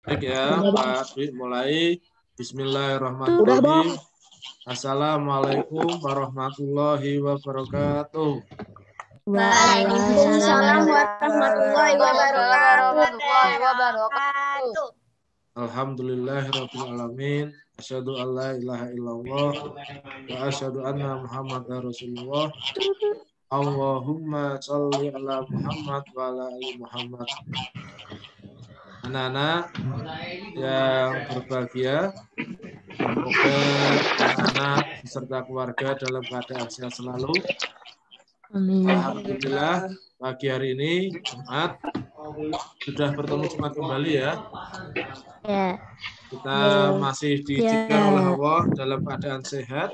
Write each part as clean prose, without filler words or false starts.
Baik ya, Pak Dwi mulai. Bismillahirrahmanirrahim. Assalamualaikum warahmatullahi wabarakatuh. Waalaikumsalam warahmatullahi wabarakatuh. Alhamdulillahirabbil alamin. Asyhadu an la ilaha illallah wa asyhadu anna Muhammadar Rasulullah. Allahumma sholli ala Muhammad wa ala ali Muhammad. Anak-anak yang berbahagia, semoga anak-anak beserta keluarga dalam keadaan sehat selalu. Amin. Alhamdulillah pagi hari ini Jumat sudah bertemu Jumat kembali ya. Ya. Kita masih diizinkan oleh Allah dalam keadaan sehat.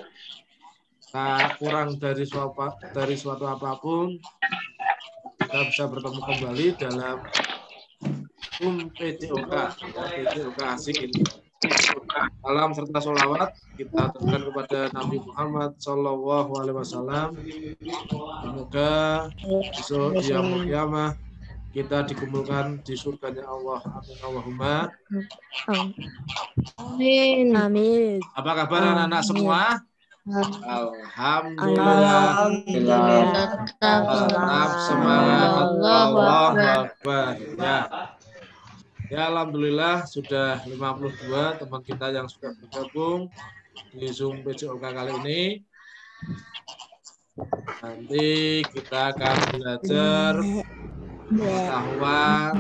Tak kurang dari suatu apapun, kita bisa bertemu kembali dalam PCOK, PCOK asik ini. Salam serta sholawat kita aturkan kepada Nabi Muhammad Sallallahu Alaihi Wasallam. Semoga besok yaumul qiyamah kita dikumpulkan di surganya Allah. Amin Allahumma. Amin. Amin. Apa kabar anak-anak semua? Alhamdulillah. Tetap semangat. Allahu Akbar. Ya, alhamdulillah sudah 52 teman kita yang sudah bergabung di Zoom PCOK kali ini. Nanti kita akan belajar pengetahuan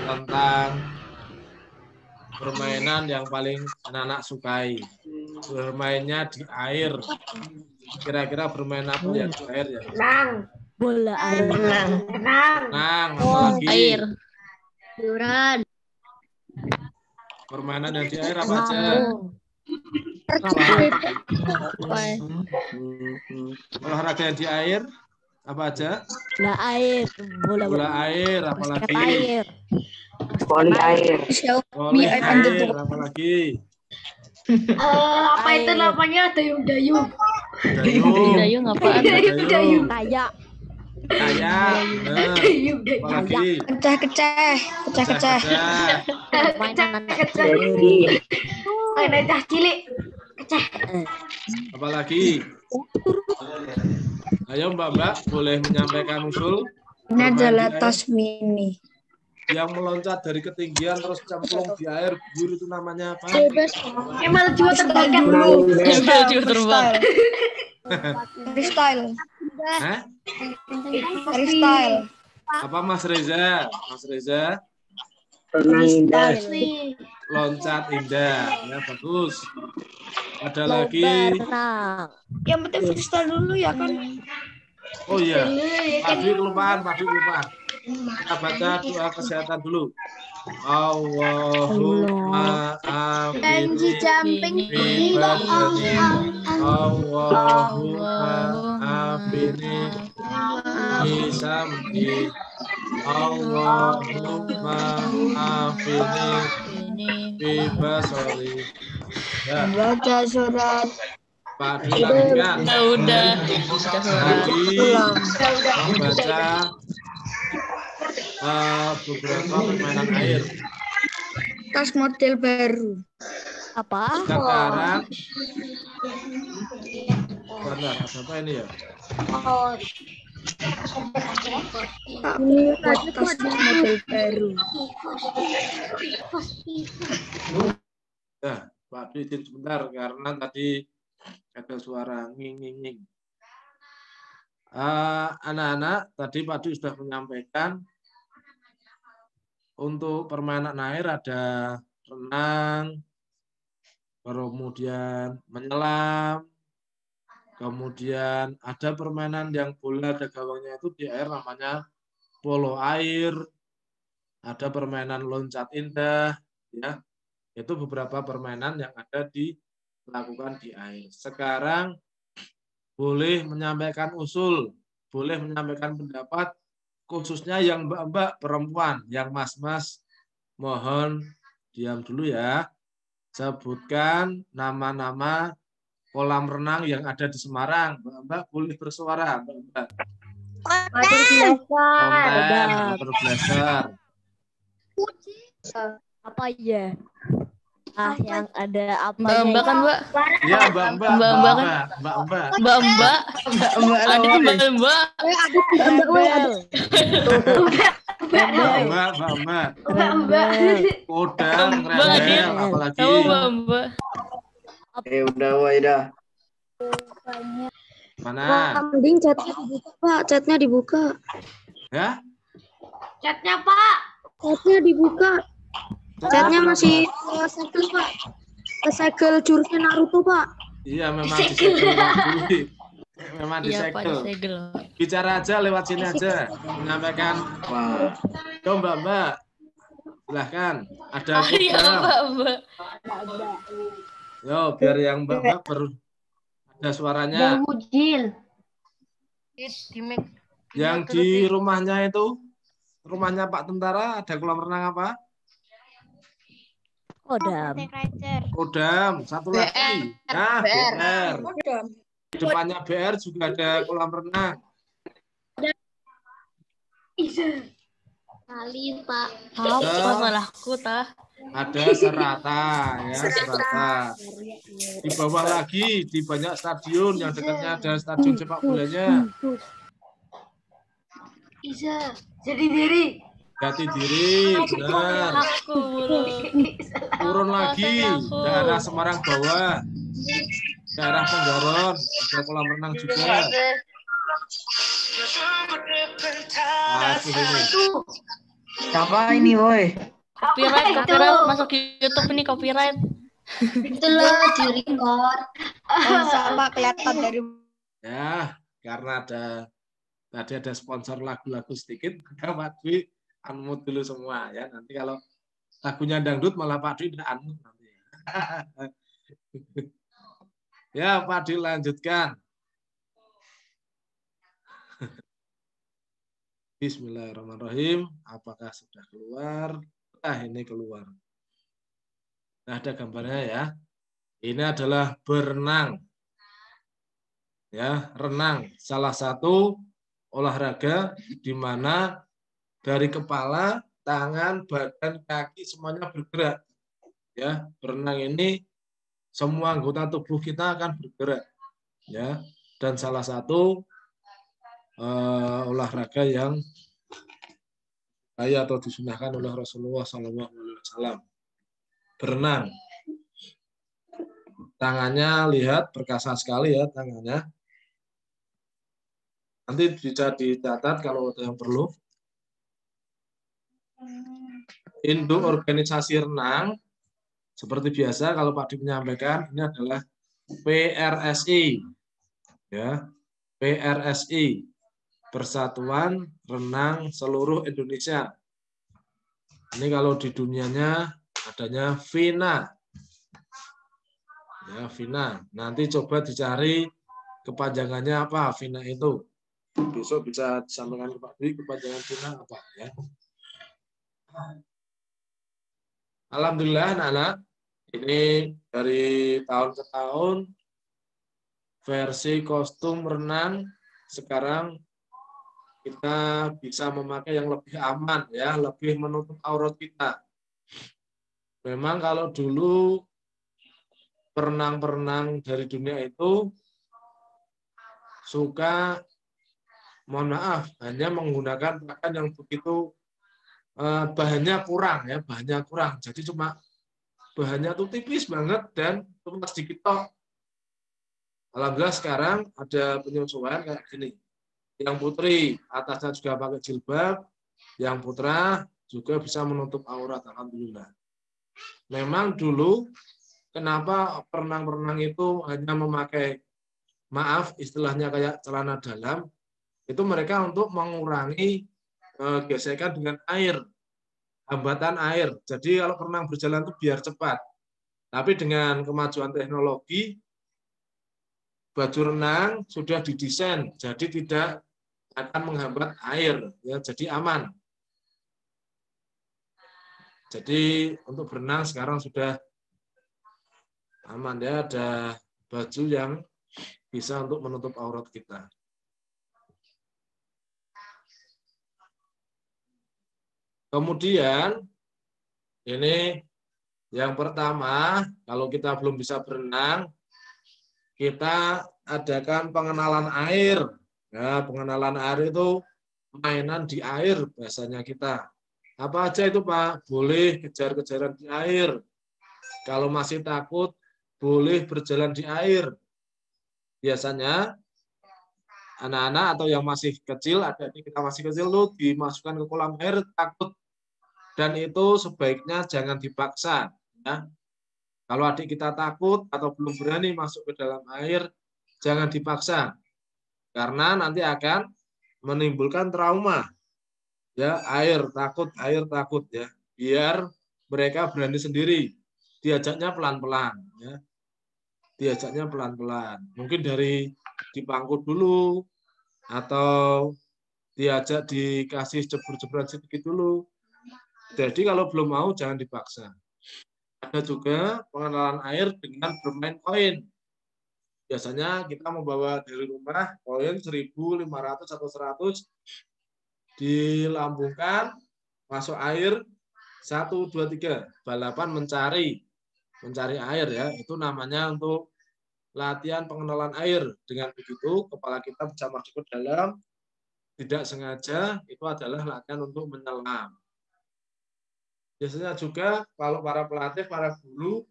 tentang permainan yang paling anak-anak sukai. Bermainnya di air. Kira-kira bermain apa yang di air ya? Renang. Bola air. Renang, apalagi? Air. Duran. Permainan yang di air apa aja? Olahraga yang di air apa aja? Bola air. Bola air, apalagi? Air. Voli air. Voli air, apalagi? Apa itu namanya? Dayung-dayung. Dayung apaan? Dayung. Kayak. Kayak. Apalagi? Pecah-pecah. Mainan anak Jadi, Mainan cah cilik. Pecah. Apalagi? Ayo Mbak, boleh menyampaikan usul? Ini adalah tas mini. Yang meloncat dari ketinggian terus cemplung di air bur itu namanya apa? Emang jiwa terbang Dulu. terbang. Freestyle. Hah? Freestyle. Apa Mas Reza? Mas Reza? renang indah. Loncat indah. Ya, bagus. Ada lagi. Renang. Yang penting freestyle dulu ya kan. Oh iya. Pak Dwi kelupaan. Kita baca doa kesehatan dulu. Allahumma Bungee jumping. Allahumma afini bisamdi. Allahumma afini bibasori. Ya, Baca surat. Pak Dwi lanjutkan. Udah. Lagi membaca beberapa permainan air. Tas model baru. Apa? Sekarang benar, apa ini ya? Ini tas model baru. Ya, Pak Dwi izin sebentar karena tadi ada suara nging-nging. Anak-anak, tadi Pak Dwi sudah menyampaikan untuk permainan air ada renang, kemudian menyelam, kemudian ada permainan yang bola ada gawangnya itu di air namanya polo air, ada permainan loncat indah, ya, itu beberapa permainan yang ada dilakukan di air. Sekarang boleh menyampaikan usul, boleh menyampaikan pendapat, khususnya yang mbak-mbak perempuan, yang mas-mas, mohon diam dulu ya. Sebutkan nama-nama kolam renang yang ada di Semarang. Mbak-mbak boleh bersuara, mbak-mbak. Konten, water blaster. Apa aja? Ah, yang ada apa? Mbak-mbak kan, Mbak? Ya, Mbak-mbak. Mbak-mbak kan? Mbak-mbak. Mbak-mbak. Ada Mbak-mbak. Bel. Mbak-mbak. Mbak. Kodam, Mbak, rembel, dia. apalagi. Kamu Mbak-mbak. Udah, woi, dah. Mana? Mending chatnya dibuka, Pak. Chatnya dibuka. Ya? Chatnya Pak. Chatnya dibuka. Chatnya masih segel, Pak. Segel jurusnya Naruto, Pak. Iya, memang disegel. Memang Iya, Pak, disegel. disegel. Bicara aja lewat sini aja. Menyampaikan. Wah. Yo, Mbak-mbak. Silahkan. Ada Iya, kodam. Mbak-mbak. Yo, biar yang Mbak-mbak ada suaranya. Mujil. Yang di rumahnya itu, rumahnya Pak Tentara, ada kolam renang apa? Kodam. Kodam, satu lagi. Nah, BR. Depannya BR juga ada kolam renang. Kali Pak. Apa salahku, tah? Ada Serata, ya, Serata. Di bawah lagi, di banyak stadion, yang dekatnya ada stadion sepak bolanya. Isa. Jadi diri. Jati Diri, benar. Aku mulu. Turun lagi, daerah Semarang bawah, daerah Penggaron, ada kolam renang juga. Nah, ini. Siapa ini, woi? Copyright masuk YouTube ini copyright. Itu loh di record. Sama kelihatan dari Ya, karena tadi ada sponsor lagu-lagu sedikit, maka Pak Dwi unmute dulu semua ya. Nanti kalau lagunya dangdut malah Pak Dwi tidak unmute nanti. Ya, Pak Dwi lanjutkan. Bismillahirrahmanirrahim. Apakah sudah keluar? Ini keluar. Nah, ada gambarnya ya. Ini adalah berenang. Ya, renang. Salah satu olahraga di mana dari kepala, tangan, badan, kaki semuanya bergerak. Ya, berenang ini semua anggota tubuh kita akan bergerak. Ya, dan salah satu olahraga yang atau disunahkan oleh Rasulullah SAW. Berenang. Tangannya lihat perkasa sekali ya tangannya. Nanti bisa dicatat kalau ada yang perlu. Induk organisasi renang seperti biasa kalau Pak Dik menyampaikan ini adalah PRSI. Ya, PRSI. Persatuan Renang Seluruh Indonesia. Ini kalau di dunianya adanya FINA. Ya, FINA. Nanti coba dicari kepanjangannya apa FINA itu. Besok bisa disampaikan ke Pak Dwi kepanjangan FINA apa ya. Alhamdulillah anak-anak. Ini dari tahun ke tahun versi kostum renang sekarang kita bisa memakai yang lebih aman ya, lebih menutup aurat kita. Memang kalau dulu perenang-perenang dari dunia itu suka, mohon maaf, hanya menggunakan pakaian yang begitu bahannya kurang ya, bahannya kurang. Jadi cuma bahannya tuh tipis banget dan cuma sedikit tok. Alhamdulillah sekarang ada penyesuaian kayak gini. Yang putri atasnya juga pakai jilbab, yang putra juga bisa menutup aurat. Alhamdulillah. Memang dulu kenapa perenang-perenang itu hanya memakai, maaf istilahnya kayak celana dalam, itu mereka untuk mengurangi gesekan dengan air, hambatan air. Jadi kalau perenang berjalan itu biar cepat. Tapi dengan kemajuan teknologi, baju renang sudah didesain jadi tidak akan menghambat air, ya, jadi aman. Jadi untuk berenang sekarang sudah aman ya, ada baju yang bisa untuk menutup aurat kita. Kemudian Ini yang pertama, kalau kita belum bisa berenang, kita adakan pengenalan air. Ya, pengenalan air itu mainan di air biasanya kita. Apa aja itu Pak? Boleh kejar-kejaran di air. Kalau masih takut, boleh berjalan di air. Biasanya anak-anak atau yang masih kecil, adik-adik kita masih kecil tuh dimasukkan ke kolam air takut. Dan itu sebaiknya jangan dipaksa. Ya. Kalau adik kita takut atau belum berani masuk ke dalam air, jangan dipaksa. Karena nanti akan menimbulkan trauma. Ya, air takut ya. Biar mereka berani sendiri. Diajaknya pelan-pelan ya. Diajaknya pelan-pelan. Mungkin dari dipangkut dulu atau diajak dikasih jebur-jeburan sedikit dulu. Jadi kalau belum mau jangan dipaksa. Ada juga pengenalan air dengan bermain koin. Biasanya kita membawa dari rumah koin 1.500 atau 100 dilambungkan, masuk air 1, 2, 3. Balapan mencari air ya. Itu namanya untuk latihan pengenalan air. Dengan begitu kepala kita bisa masuk ke dalam, tidak sengaja itu adalah latihan untuk menyelam. Biasanya juga kalau para pelatih, para guru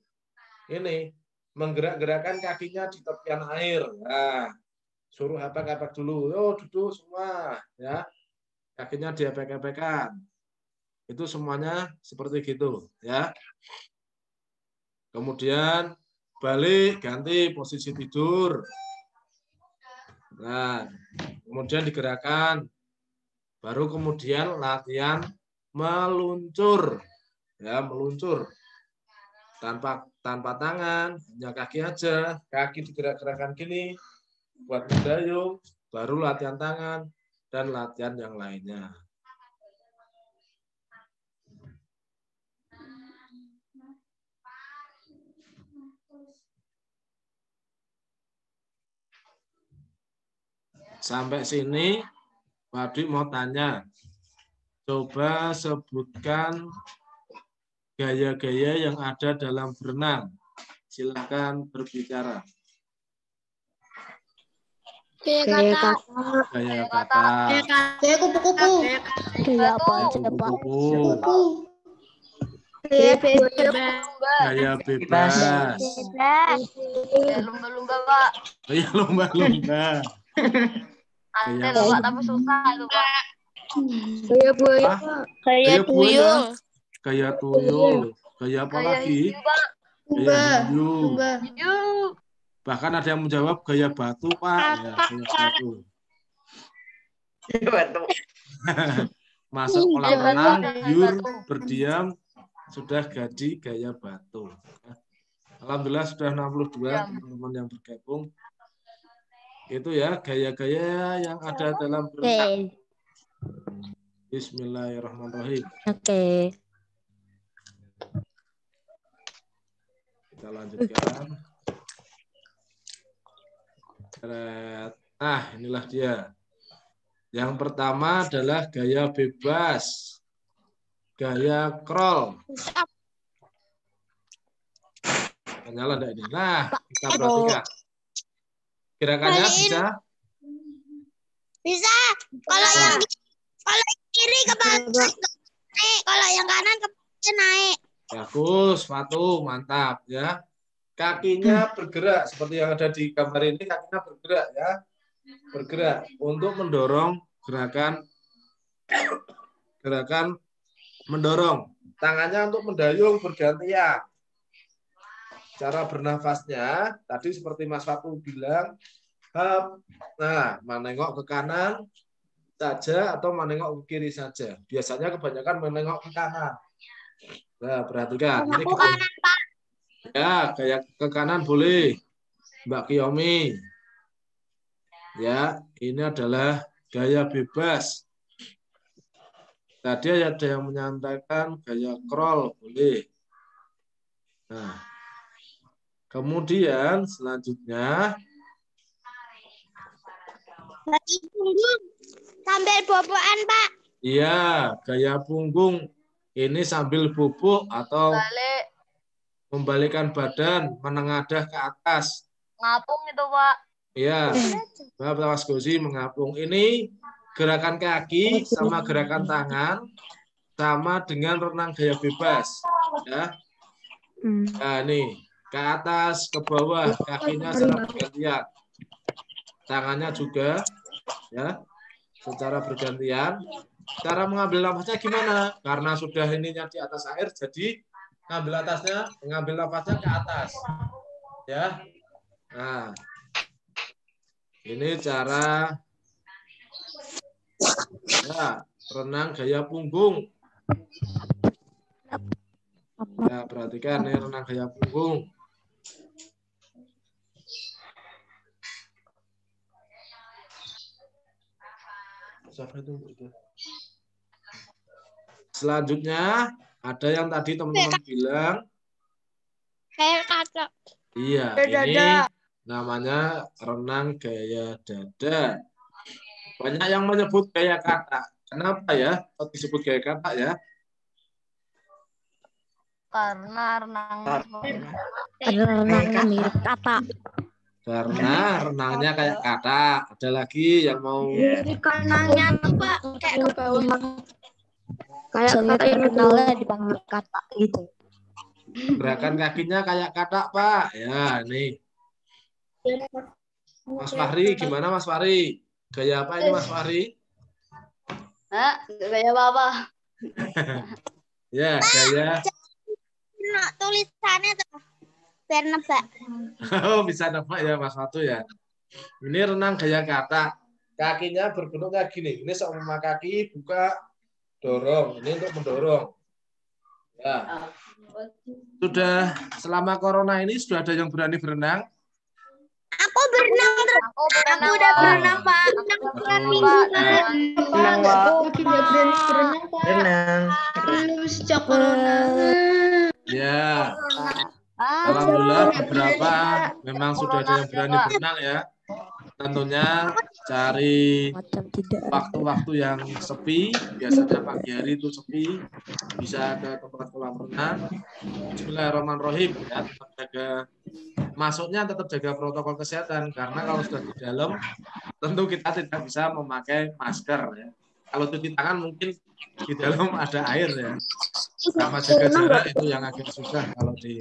ini menggerak-gerakkan kakinya di tepian air. Nah, suruh epek-epek dulu. Yo, duduk semua ya. Kakinya diepek-epekan. Itu semuanya seperti gitu ya. Kemudian balik, ganti posisi tidur. Nah, kemudian digerakkan. Baru kemudian latihan meluncur. Ya, meluncur. Tanpa tangan, hanya kaki aja. Kaki digerak-gerakkan gini buat mendayung, baru latihan tangan dan latihan yang lainnya. Sampai sini, Pak Dwi mau tanya. Coba sebutkan gaya-gaya yang ada dalam berenang. Silakan berbicara. Gaya kata. Gaya kata. Gaya kupu-kupu. Gaya apa Gaya aja, Pak? kupu-kupu. Gaya Gaya bebas. Ya, lumba-lumba, Pak. Gaya lumba-lumba. Ada loh, Pak, tapi susah itu, Pak. Gaya buaya. Gaya Kayak tuyul. Gaya tuyul. Gaya apa Gaya lagi? hiu, Pak. Gaya hiu. Yuk. Bahkan ada yang menjawab gaya batu, Pak. Ya, gaya batu. Batu. Masuk kolam renang, biur, berdiam, sudah jadi gaya batu. Alhamdulillah sudah 62 teman-teman yang bergabung. Itu ya gaya-gaya yang ada dalam berenang. Bismillahirrahmanirrahim. Oke. Kita lanjutkan. Nah, inilah dia. Yang pertama adalah gaya bebas. Gaya crawl. Nyala enggak ini? Nah, kita perhatikan. Gerakannya bisa? Bisa. Kalau yang kiri ke bawah naik, kalau yang kanan ke bawah naik. Bagus, Fatu, mantap ya. Kakinya bergerak seperti yang ada di gambar ini, kakinya bergerak ya. Bergerak untuk mendorong gerakan mendorong. Tangannya untuk mendayung bergantian. Cara bernafasnya tadi seperti Mas Fatu bilang, nah, menengok ke kanan saja atau menengok ke kiri saja. Biasanya kebanyakan menengok ke kanan. Nah, perhatikan. Ini Aku kanan, Pak. ya, kayak ke kanan boleh, Mbak Kiyomi. Ya, ini adalah gaya bebas. Tadi ada yang menyampaikan gaya crawl boleh. Nah, kemudian selanjutnya Bagi punggung sambil boboan, Pak. iya, gaya punggung Ini sambil bubuk atau Balik. membalikkan badan, menengadah ke atas. Ngapung itu, Pak. Iya, Bapak Mas Gozi mengapung. Ini gerakan kaki sama gerakan tangan sama dengan renang gaya bebas. Ya. Nah, nih ke atas, ke bawah, kakinya secara bergantian. Tangannya juga ya, secara bergantian. Cara mengambil nafasnya gimana? Karena sudah ininya di atas air, jadi ngambil nafasnya ke atas. Ya. Nah, ini cara ya, renang gaya punggung. Ya, perhatikan nih renang gaya punggung. Selanjutnya ada yang tadi teman-teman bilang. Kayak kakak. Iya, ini namanya renang gaya dada. Banyak yang menyebut gaya katak. Kenapa ya kok disebut gaya katak ya? Karena renang. Ada renangnya mirip kata. Karena renangnya kayak katak. Ada lagi yang mau Renangnya tuh Pak kayak ke bawah. Kayak Saya kata yang terkenalnya dipanggil kata gitu. gerakan kakinya kayak katak, Pak. Ya, nih. Mas Fahri, gimana Mas Fahri? Gaya apa ini Mas Fahri? Hah? Gak kayak apa-apa. Ya, gaya. tulisannya tuh biar nebak. Oh, bisa nebak ya Mas Fatu ya. Ini renang gaya katak. Kakinya berbentuk kayak gini. Ini seumpama kaki buka dorong. Ini untuk mendorong. Ya. Sudah selama corona ini sudah ada yang berani berenang? Aku berenang terus. Aku berenang, Aku udah Pak. berenang Pak. Berenang, Pak. Renang, Pak. Lagi udah berani berenang Pak. Renang. Belum sejak corona. Ya. Alhamdulillah beberapa memang sudah ada yang berani berenang ya. Tentunya cari Macam tidak ada. waktu-waktu yang sepi, biasanya pagi hari itu sepi, bisa ke tempat kolam renang. Bismillahirrahmanirrahim. Ya, tetap jaga masuknya, tetap jaga protokol kesehatan karena kalau sudah di dalam tentu kita tidak bisa memakai masker ya. Kalau cuci tangan mungkin di dalam ada air ya. Sama jaga jarak itu yang agak susah kalau di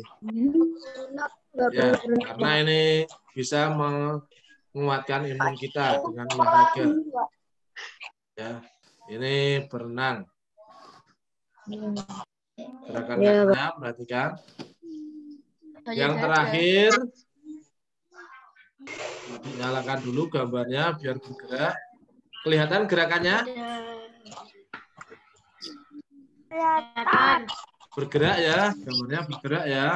ya, karena ini bisa menguatkan imun kita dengan olahraga. Ya, ini berenang. Gerakan kakinya perhatikan. Yang terakhir, nyalakan dulu gambarnya biar bergerak. Kelihatan gerakannya? Bergerak ya, gambarnya bergerak ya.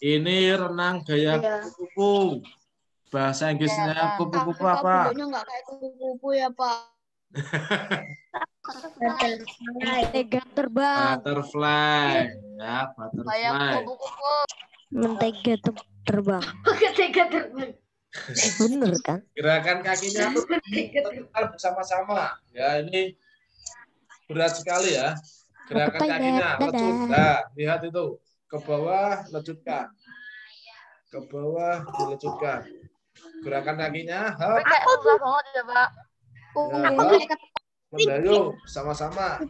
Ini renang gaya kupu-kupu. Bahasa Inggrisnya kupu-kupu apa? Nggak kayak kupu-kupu ya Pak. Mentega terbang. Butterfly. Ya, Kayak butterfly. kupu-kupu. Mentega terbang. Ketika terbang. Bener kan? Gerakan kakinya tuh kita bersama-sama. Ya, ini berat sekali ya. Gerakan Toilet, kakinya dadah. lecut. Nah, lihat itu. Ke bawah, lecutkan. Ke bawah, dilecutkan. Gerakan kakinya, hop. Kayak susah banget ya, Pak. Ya, hop. Mendayung, sama-sama.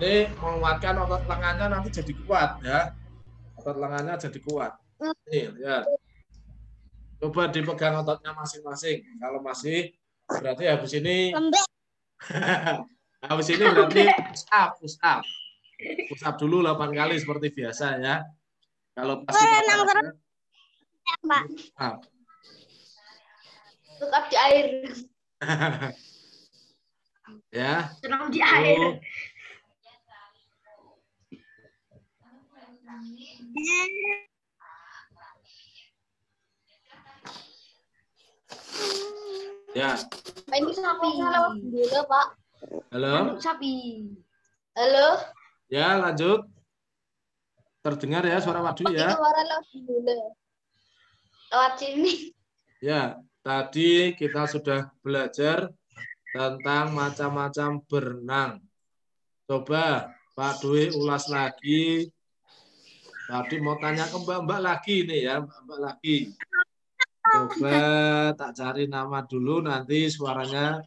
Ini menguatkan otot lengannya nanti jadi kuat ya. Otot lengannya jadi kuat. Nih, lihat. Coba dipegang ototnya masing-masing. Kalau masih, berarti habis ini habis ini berarti push up, push up. Push up dulu 8 kali seperti biasa ya. Kalau pasti Push up di air. ya. Senang di air. Ya. Ini sapi. Halo Pak. Halo. Sapi. Halo. Ya, lanjut. Terdengar ya suara Wadu ya. Suara lewat sini. Ya, tadi kita sudah belajar tentang macam-macam berenang. Coba Pak Dwi ulas lagi. Tadi mau tanya ke Mbak lagi nih ya, Mbak lagi. Coba tak cari nama dulu, nanti suaranya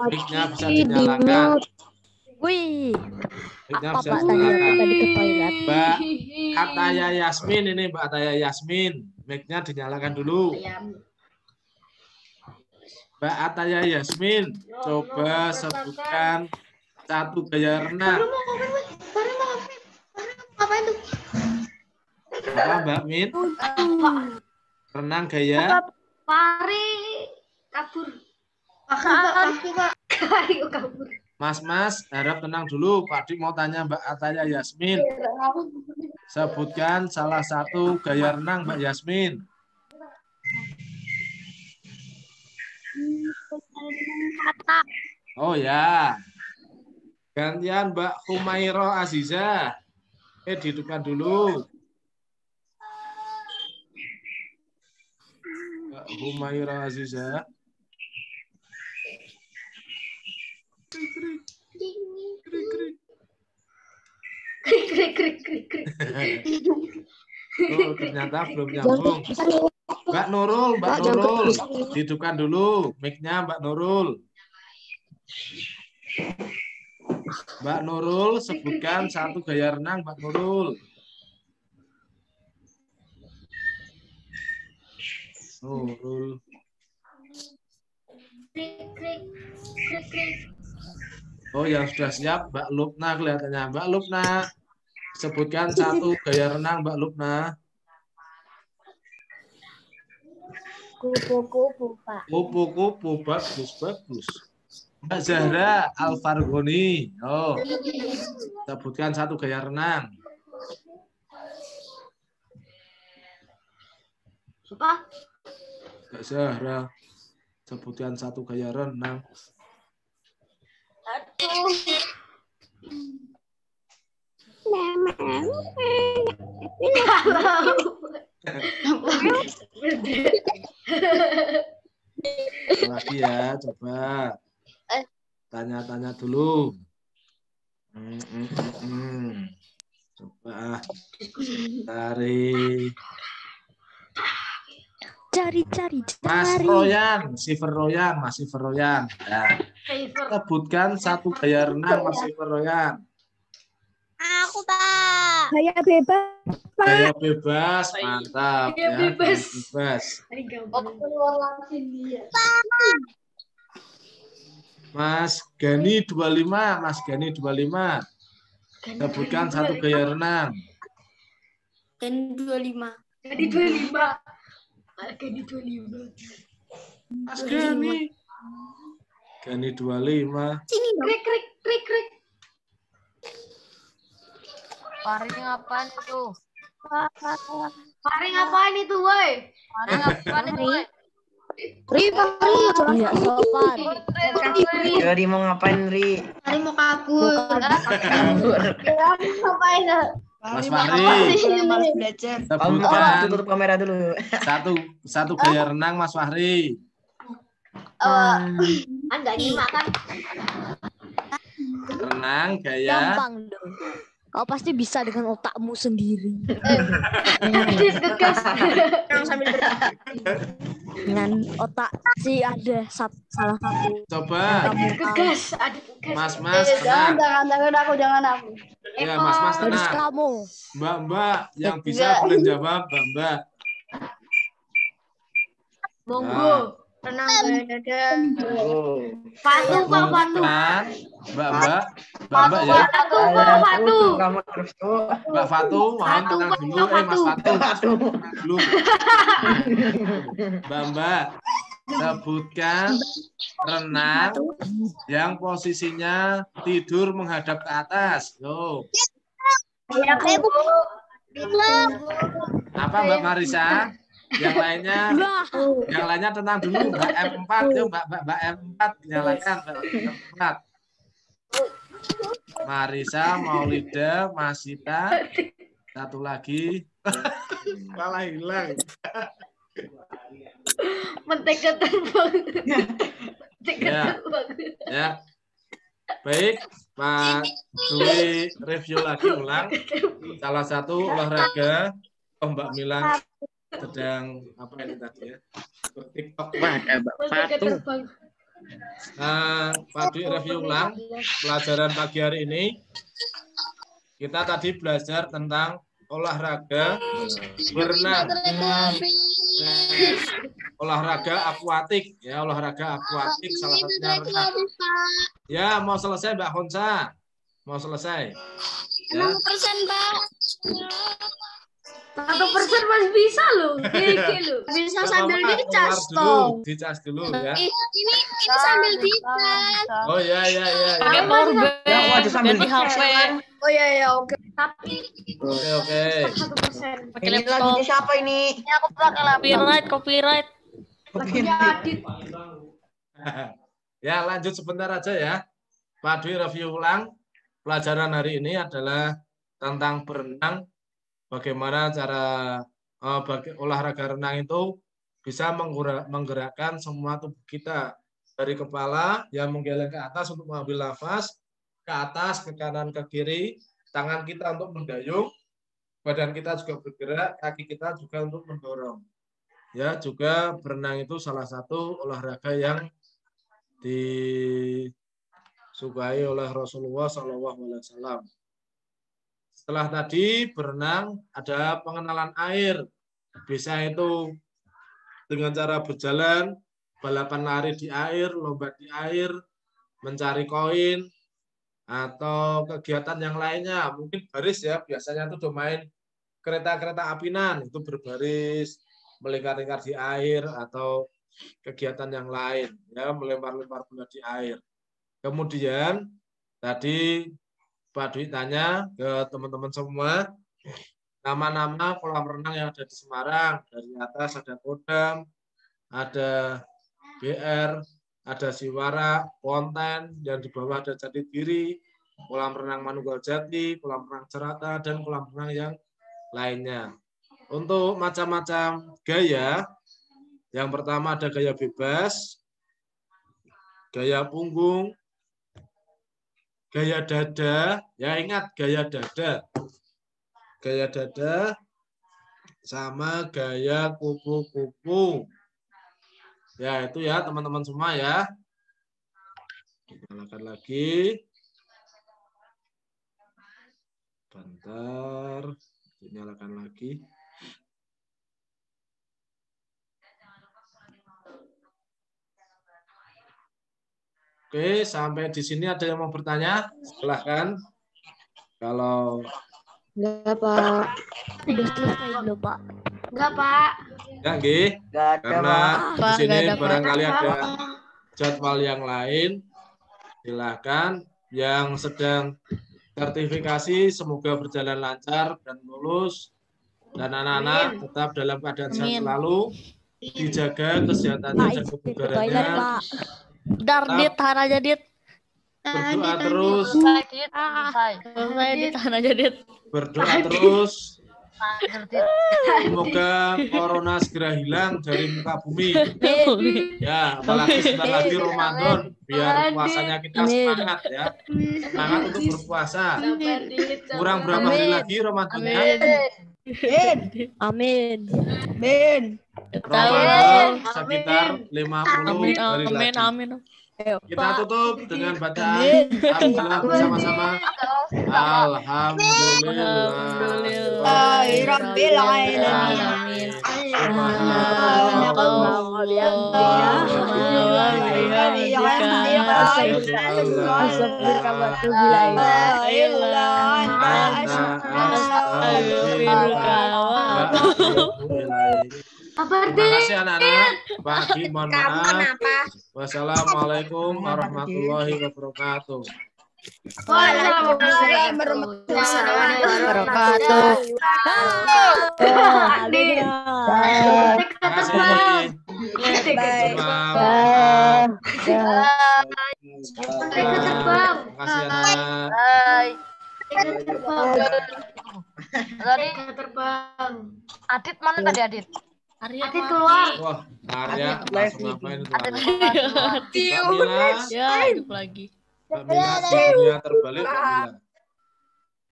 mic-nya bisa dinyalakan. Wih, Mic-nya apa bisa Pak tadi? Aku dinyalakan. tadi ke toilet. Mbak Ataya Yasmin ini, Mbak Ataya Yasmin. Mic-nya dinyalakan dulu. Mbak Ataya Yasmin, coba sebutkan satu gaya renang. Apa Mbak Min? Renang gaya? Pari kabur. Kabur. Mas, harap tenang dulu. Pak Dik mau tanya Mbak Ataya Yasmin. Sebutkan salah satu gaya renang Mbak Yasmin. Oh ya. Gantian Mbak Humairo Aziza. Dihidupkan dulu. Mbak Humairo Aziza. Krik. Oh, ternyata belum nyambung. Mbak Nurul, hidupkan dulu mic-nya Mbak Nurul. Mbak Nurul, sebutkan satu gaya renang Mbak Nurul. Nurul. Oh, yang sudah siap Mbak Lupna kelihatannya. Mbak Lupna, sebutkan satu gaya renang Mbak Lupna. Kupu-kupu, Pak. Kupu-kupu, bagus. Mbak Zahra Alfargoni. Oh, sebutkan satu gaya renang. Apa? Mbak Zahra, sebutkan satu gaya renang. Aduh. Lagi ya, coba. Tanya-tanya dulu. Coba Cari. Mas Royan. Ya. Sebutkan satu gaya renang Mas Royan. Aku, Pak. Gaya bebas. Gaya bebas, mantap. Gaya Ya, bebas. bebas. Mas Gani 25. Sebutkan satu gaya renang. Dan 25. Gani 25. Mas Gani. Gani 25. Krik. Pari ngapain itu? Woi? Pari ngapain itu, woi? Iya, sopan. Ri mau ngapain, Ri? Hari mau kabur. Mas Fahri, sebutkan Tutup kamera dulu. satu gaya renang Mas Fahri. Enggak nyimak kan? Renang gaya. Gampang dong. Kau pasti bisa dengan otakmu sendiri. Dengan otak sih ada salah satu. Coba Gegas. Mas tenang. Jangan aku. Ya, Mas Harus tenang. kamu. Mbak yang bisa boleh jawab, Mbak. Monggo. Tenang, Oh. Patu, Pak, patu. Sebutkan, Mbak ya. Patu. Kamu terus tuh. Mbak Fatu, mohon tenang dulu. Mas Fatu. Dulu. Mbak, sebutkan renang yang posisinya tidur menghadap ke atas. Yo. Apa Mbak Marisa? Yang lainnya tenang dulu. Mbak M4, yuk Mbak M4 nyalakan. Mbak M4. Marisa, Maulida, Masita, satu lagi. Malah hilang. Menteketan banget. Ya. Baik, Pak Dwi review lagi ulang. Salah satu olahraga, Mbak Milan sedang apa ini tadi ya? TikTok. Pak Dwi review ulang pelajaran pagi hari ini. Kita tadi belajar tentang olahraga berenang. Olahraga akuatik ya, olahraga akuatik salah satunya renang. Ya, mau selesai Mbak Honsa? Mau selesai? Ya. 6%, Pak. 1% masih bisa loh. Bisa sambil dicas toh. Dicas dulu ya. Ini sambil dicas. Oh ya. Pakai powerbank dan di HP. Oh ya, oke. Tapi Oke. 1%. Pakai Ini laptop. lagunya siapa ini? Ini aku pakai laptop. Copyright. Lagunya Adit. Ya, lanjut sebentar aja ya. Pak Dwi review ulang. Pelajaran hari ini adalah tentang berenang. Bagaimana cara olahraga renang itu bisa menggerakkan semua tubuh kita. Dari kepala yang menggeleng ke atas untuk mengambil nafas, ke atas, ke kanan, ke kiri. Tangan kita untuk mendayung. Badan kita juga bergerak, kaki kita juga untuk mendorong. Ya, juga berenang itu salah satu olahraga yang disukai oleh Rasulullah SAW. Setelah tadi berenang, ada pengenalan air. Bisa itu dengan cara berjalan, balapan lari di air, lomba di air, mencari koin, atau kegiatan yang lainnya. Mungkin baris ya, biasanya itu domain kereta-kereta apinan, itu berbaris, melingkar-lingkar di air, atau kegiatan yang lain, ya melempar-lempar bola di air. Kemudian tadi Pak Dwi tanya ke teman-teman semua, nama-nama kolam renang yang ada di Semarang. Dari atas ada Kodam, ada BR, ada Siwara, Ponten, yang di bawah ada Jatidiri, kolam renang Manunggal Jati, kolam renang Cerata, dan kolam renang yang lainnya. Untuk macam-macam gaya, yang pertama ada gaya bebas, gaya punggung, gaya dada, ya ingat gaya dada. Gaya dada sama gaya kupu-kupu. Ya, itu ya teman-teman semua ya. Nyalakan lagi. Bentar, nyalakan lagi. Oke, sampai di sini ada yang mau bertanya? Silahkan. Kalau Enggak, Pak. Udah selesai belum, Pak? Enggak, Pak. ya, nggih. Gak ada, Karena Pak. di sini nggak ada, Pak. barangkali ada jadwal yang lain. Silakan. Yang sedang sertifikasi semoga berjalan lancar dan lulus. Dan anak-anak tetap dalam keadaan sehat Amin. selalu. Dijaga kesehatannya Pak, dan izin ke kebugarannya. toilet, Pak. Dar, Dit, tahan aja, Dit. Berdoa terus. Selesai, Dit. Selesai. Selesai, Dit, tahan aja, Dit. Berdoa terus. Lanjut, Dit. Semoga corona segera hilang dari muka bumi. Amin. Ya, apalagi sebentar lagi Ramadan. Biar puasanya kita Amin. semangat ya. Semangat untuk berpuasa. Adit. Kurang berapa hari Amin. lagi Ramadannya? Amin. Ramadan sekitar 50 Amin, hari amin, lagi. amin. Kita tutup dengan bacaan alhamdulillah bersama-sama. Alhamdulillah. Rabbil alamin. Terima kasih anak-anak. Pagi mohon maaf. Wassalamualaikum warahmatullahi wabarakatuh. Waalaikumsalam warahmatullahi wabarakatuh. Terima kasih. Terima kasih anak. Hai. Tadi Terbang. Adit mana tadi Adit? Arya Adit keluar. Wah, Arya langsung ngapain itu? Adit Mbak Mila, Ya, hidup lagi. Mbak Mila di dunia terbalik, Mbak Mila.